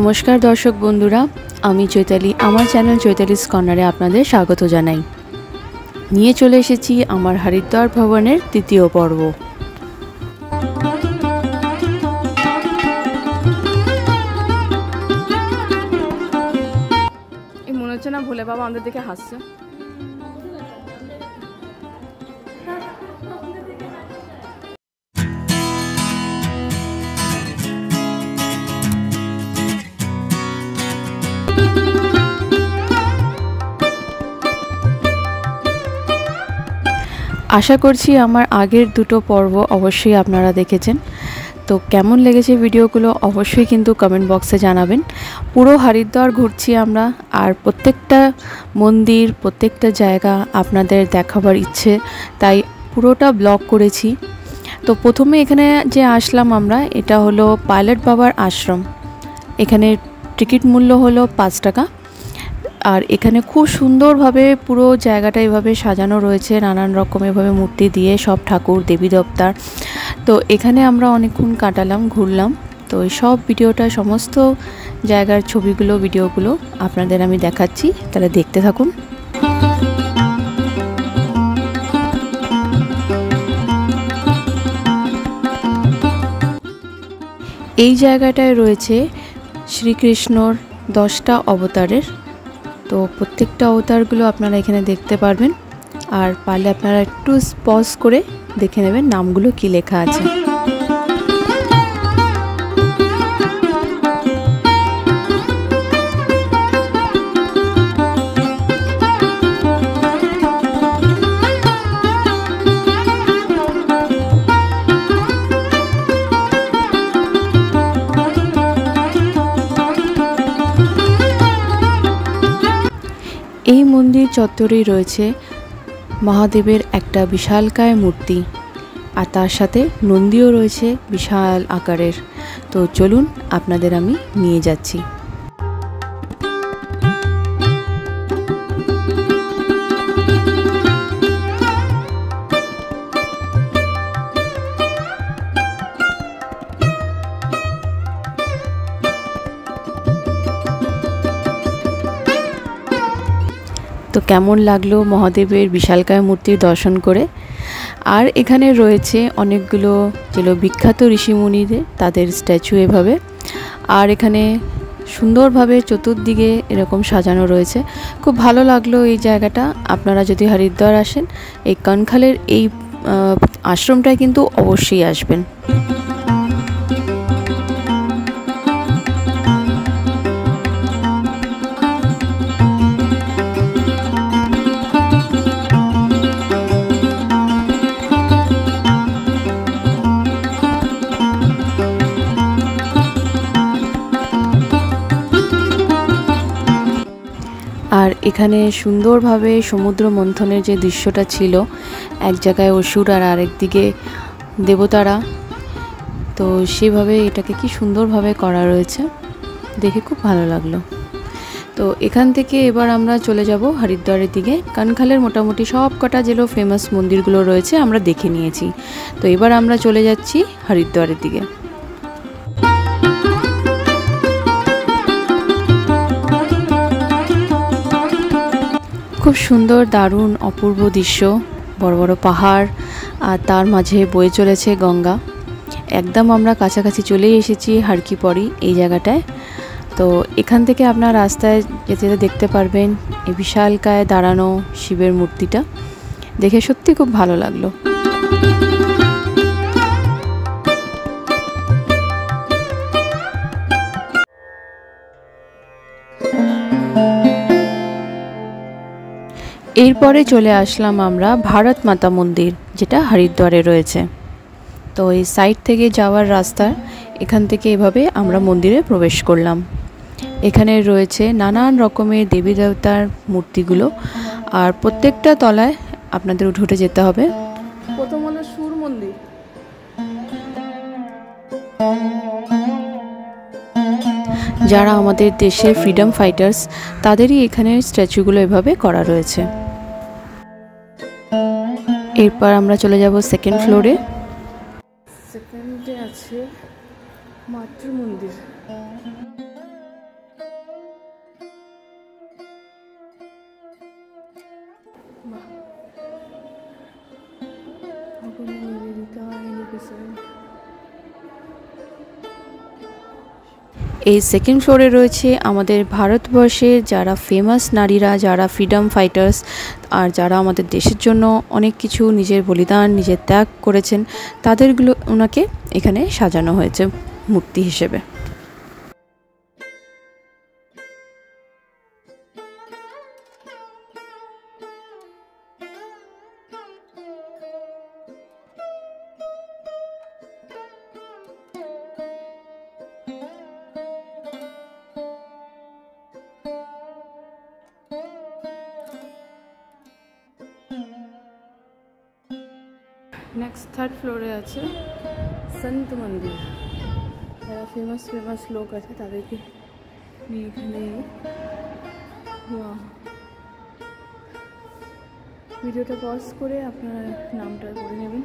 नमस्कार दर्शक बंधुरा आमी चैताली आमार चैनल चैतालिस कर्नारे आपनादेर स्वागत जानाई। निये चले एसेछि आमार हरिद्वार भ्रमणेर तृतीय पर्व। मने हच्छे ना भोले बाबा आमादेर दिके हासছে। आशा करছি আমার আগের দুটো পর্ব অবশ্যই আপনারা দেখেছেন। তো কেমন লেগেছে ভিডিওগুলো অবশ্যই কিন্তু কমেন্ট বক্সে জানাবেন। পুরো হরিদ্বার ঘুরছি আমরা, আর প্রত্যেকটা মন্দির প্রত্যেকটা জায়গা আপনাদের দেখাবার ইচ্ছে, তাই পুরোটা ব্লগ করেছি। তো প্রথমে এখানে যে আসলাম আমরা, এটা হলো পাইলট বাবার আশ্রম। এখানে টিকিট মূল্য হলো 5 টাকা। আর এখানে খুব সুন্দরভাবে পুরো জায়গাটা এভাবে সাজানো রয়েছে, নানান রকম এভাবে মূর্তি দিয়ে, সব ঠাকুর দেবী দেবতার। তো এখানে আমরা অনেকক্ষণ কাটালাম, ঘুরলাম। তো এই সব ভিডিওটা, সমস্ত জায়গার ছবিগুলো ভিডিওগুলো আপনাদের আমি দেখাচ্ছি, তাহলে দেখতে থাকুন। এই জায়গাটায় রয়েছে শ্রীকৃষ্ণর 10টা অবতারের। তো প্রত্যেকটা অবতারগুলো আপনারা এখানে দেখতে পারবেন, আর পারলে আপনারা একটু পজ করে দেখে নেবেন নামগুলো কি লেখা আছে। এই মন্দির চত্বরেই রয়েছে মহাদেবের একটা বিশালকায় মূর্তি, আর তার সাথে নন্দীও রয়েছে বিশাল আকারের। তো চলুন আপনাদের আমি নিয়ে যাচ্ছি। তো কেমন লাগলো মহাদেবের বিশালকায় মূর্তির দর্শন করে। আর এখানে রয়েছে অনেকগুলো যেগুলো বিখ্যাত ঋষিমুনিদের, তাদের স্ট্যাচু এভাবে। আর এখানে সুন্দরভাবে চতুর্দিকে এরকম সাজানো রয়েছে। খুব ভালো লাগলো এই জায়গাটা। আপনারা যদি হরিদ্বার আসেন, এই কনখালের এই আশ্রমটায় কিন্তু অবশ্যই আসবেন। আর এখানে সুন্দরভাবে সমুদ্র মন্থনের যে দৃশ্যটা ছিল, এক জায়গায় অসুর আর আরেক দিকে দেবতারা, তো সেভাবে এটাকে কি সুন্দরভাবে করা রয়েছে, দেখে খুব ভালো লাগলো। তো এখান থেকে এবার আমরা চলে যাব হরিদ্বারের দিকে। কনখালের মোটামুটি সব কটা যেগুলো ফেমাস মন্দিরগুলো রয়েছে আমরা দেখে নিয়েছি। তো এবার আমরা চলে যাচ্ছি হরিদ্বারের দিকে। খুব সুন্দর, দারুণ অপূর্ব দৃশ্য, বড় বড় পাহাড়, আর তার মাঝে বয়ে চলেছে গঙ্গা। একদম আমরা কাছাকাছি চলেই এসেছি হর কি পরি এই জায়গাটায়। তো এখান থেকে আপনার রাস্তায় যেতে যেতে দেখতে পারবেন এই বিশালকায় দাঁড়ানো শিবের মূর্তিটা, দেখে সত্যি খুব ভালো লাগলো। এরপরে চলে আসলাম আমরা ভারত মাতা মন্দির, যেটা হরিদ্বারে রয়েছে। তো এই সাইড থেকে যাওয়ার রাস্তা, এখান থেকে এভাবে আমরা মন্দিরে প্রবেশ করলাম। এখানে রয়েছে নানান রকমের দেবী দেবতার মূর্তিগুলো, আর প্রত্যেকটা তলায় আপনাদের উঠে উঠে যেতে হবে। প্রথম হলো সুর মন্দির। যারা আমাদের দেশের ফ্রিডম ফাইটার্স, তাদেরই এখানে স্ট্যাচুগুলো এভাবে করা রয়েছে। এরপর আমরা চলে যাব সেকেন্ড ফ্লোরে। সেকেন্ডে আছে মাতৃ মন্দির। এই সেকেন্ড ফ্লোরে রয়েছে আমাদের ভারতবর্ষের যারা ফেমাস নারীরা, যারা ফ্রিডম ফাইটার্স, আর যারা আমাদের দেশের জন্য অনেক কিছু নিজের বলিদান, নিজের ত্যাগ করেছেন, তাদেরগুলো ওনাকে এখানে সাজানো হয়েছে মূর্তি হিসেবে। নেক্সট থার্ড ফ্লোরে আছে সন্ত মন্দির। যারা ফেমাস লোক আছে তাদেরকে নিয়ে এখানে ভিডিওটা পজ করে আপনারা নামটা করে নেবেন।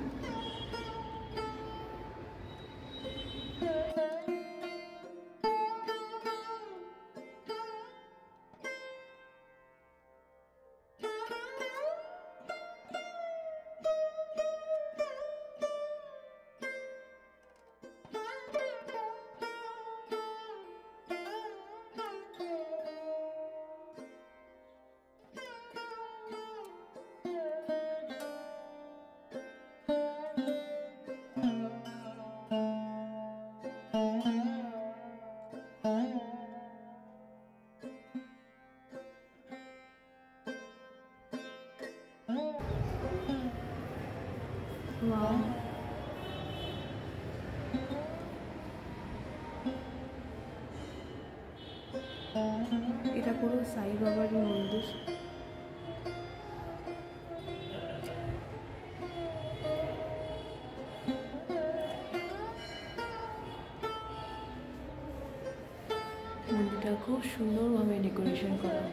এটা পুরো সাই বাবারই মন্দির। মন্দিরটা খুব সুন্দরভাবে ডেকোরেশন করা।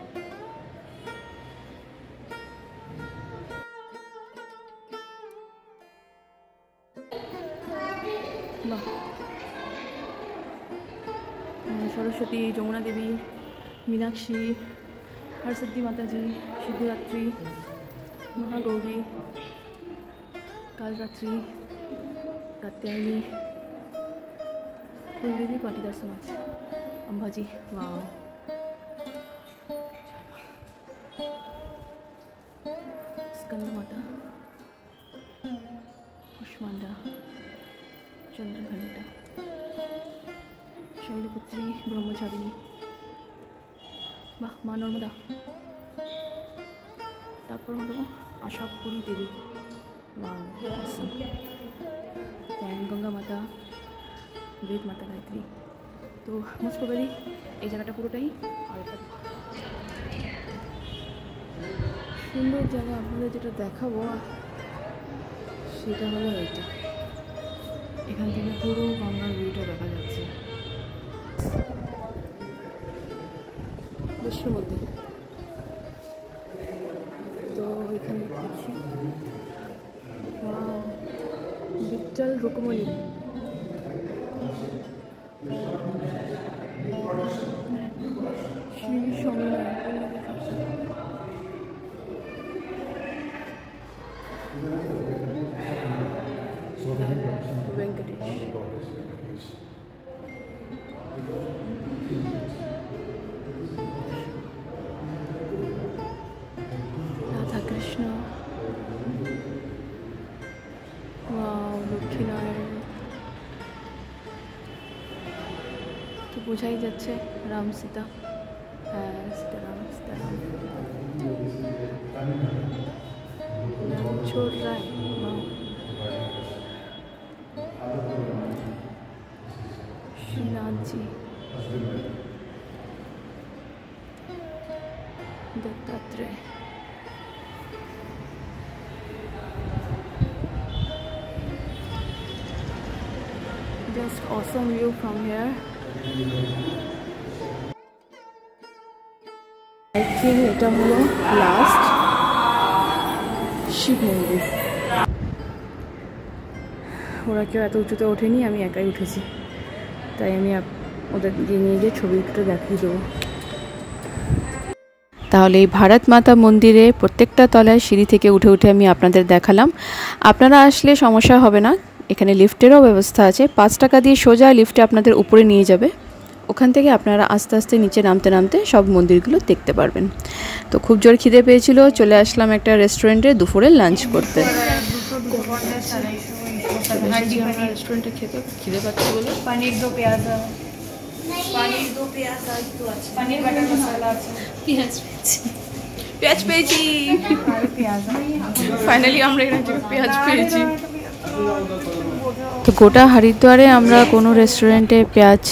सरस्वती, जमुना देवी, मीनाक्षी, हरसिद्धि माता जी, शिवरात्रि, महागौरी, कालरात्रि, कात्यायनी, कुलदेवी, पाटीदार समाज, अंबाजी, वाव, स्कंद माता, कुष्मांडा, चंद्रघंटा, शैलपुत्री, ब्रह्मचारिणी, বাহ মা নর্মদা। তারপর হলো আশাপুরী দেবী, গঙ্গা মাতা, বেদ মাতা, গায়ত্রী। তো মোস্ট প্রবাবলি এই জায়গাটা পুরোটাই আরেকটা সুন্দর জায়গা। আপনাদের যেটা দেখাবো সেটা হলো এইটা। এখান থেকে পুরো গঙ্গার ভিউটা দেখা যাচ্ছে দেশের মধ্যে। তো এখানে বিট্টল রুকমণি, শ্রী সমন্বয়, वेंकटेश, राधा कृष्ण, लक्ष्मी नारायण। तो বোঝাই যাচ্ছে রাম সীতা, হ্যাঁ সীতারাম সীতারাম। ছোট রায়, Shrinath ji, Dattatreya, just awesome view from here. I think এটা হলো লাস্ট শিব মন্দির। ওরা কেউ এত উঁচুতে ওঠেনি, আমি একাই উঠেছি, তাই আমি ওদের নিয়ে গিয়ে ছবিটা দেখিয়ে দেবো। তাহলে এই ভারত মাতা মন্দিরে প্রত্যেকটা তলায় সিঁড়ি থেকে উঠে উঠে আমি আপনাদের দেখালাম। আপনারা আসলে সমস্যা হবে না, এখানে লিফটেরও ব্যবস্থা আছে। 5 টাকা দিয়ে সোজা লিফটে আপনাদের উপরে নিয়ে যাবে, ওখান থেকে আপনারা আস্তে আস্তে নিচে নামতে নামতে সব মন্দিরগুলো দেখতে পারবেন। তো খুব জোর খিদে পেয়েছিল, চলে আসলাম একটা রেস্টুরেন্টে দুপুরে লাঞ্চ করতে। রেস্টুরেন্টে খেতে খিদে পাচ্ছে বলে पनीर दो प्याज पनीर बटर मसाला পেঁয়াজ পেয়েছি, ফাইনালি আমরা এখানে পেঁয়াজ পেয়েছি। তো গোটা হরিদ্বারে আমরা কোনো রেস্টুরেন্টে পেঁয়াজ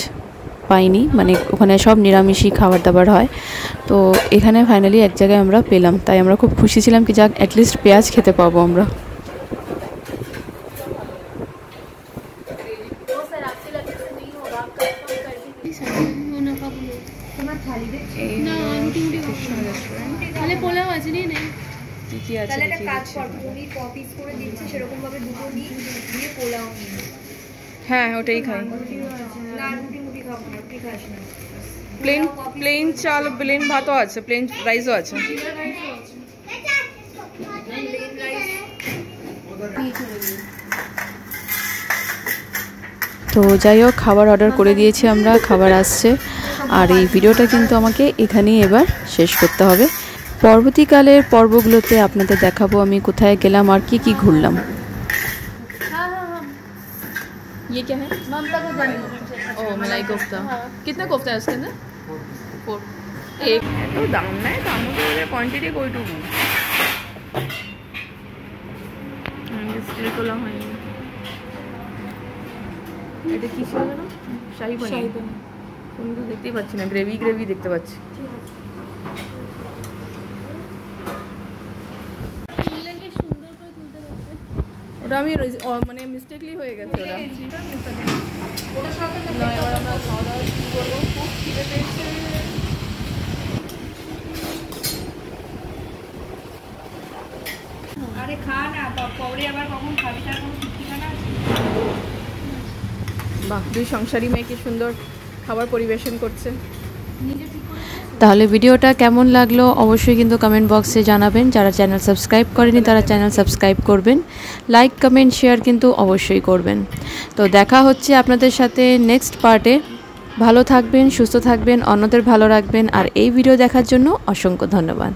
পাইনি, মানে ওখানে সব নিরামিষই খাবার দাবার হয়। তো এখানে ফাইনালি এক জায়গায় আমরা পেলাম, তাই আমরা খুব খুশি ছিলাম কি যাক অ্যাটলিস্ট পেঁয়াজ খেতে পাবো আমরা। হ্যাঁ ওটাই খাই, প্লেন চাল প্লেন ভাতও আছে, প্লেন রাইসও আছে। তো যাই হোক খাবার অর্ডার করে দিয়েছি আমরা, খাবার আসছে। আর এই ভিডিওটা কিন্তু আমাকে এখানেই এবার শেষ করতে হবে। পরবর্তীকালের পর্বগুলোতে আপনাদের দেখাবো আমি কোথায় গেলাম আর কি কি ঘুরলাম। ये क्या है? ओ मलाई कोफ्ता। कितना कोफ्ता है उसके अंदर? 4। एक तो दाम नहीं, दाम तो क्वांटिटी कोई टू স্টিলকলা হয়নি। এটা কি ছিল না? শাহী পনির। আমি তো দেখতেই পাচ্ছি না, গ্রেভি গ্রেভি দেখতে পাচ্ছি। ওটা আমি মানে মিস্টেকলি হয়ে গেছে ওটা। এবার আমরা খাওয়া দাওয়া শুরু করবো, খুব খিদে পেয়েছে। আরে খা না, পরে আবার কখন খাবি তার কোনো ঠিকানা আছে? বাহ, দুই সংসারী মেয়েকে সুন্দর খাবার পরিবেশন করছে। তাহলে ভিডিওটা কেমন লাগলো অবশ্যই কিন্তু কমেন্ট বক্সে জানাবেন। যারা চ্যানেল সাবস্ক্রাইব করেনি তারা চ্যানেল সাবস্ক্রাইব করবেন, লাইক কমেন্ট শেয়ার কিন্তু অবশ্যই করবেন। তো দেখা হচ্ছে আপনাদের সাথে নেক্সট পার্টে। ভালো থাকবেন, সুস্থ থাকবেন, অন্যদের ভালো রাখবেন। আর এই ভিডিও দেখার জন্য অসংখ্য ধন্যবাদ।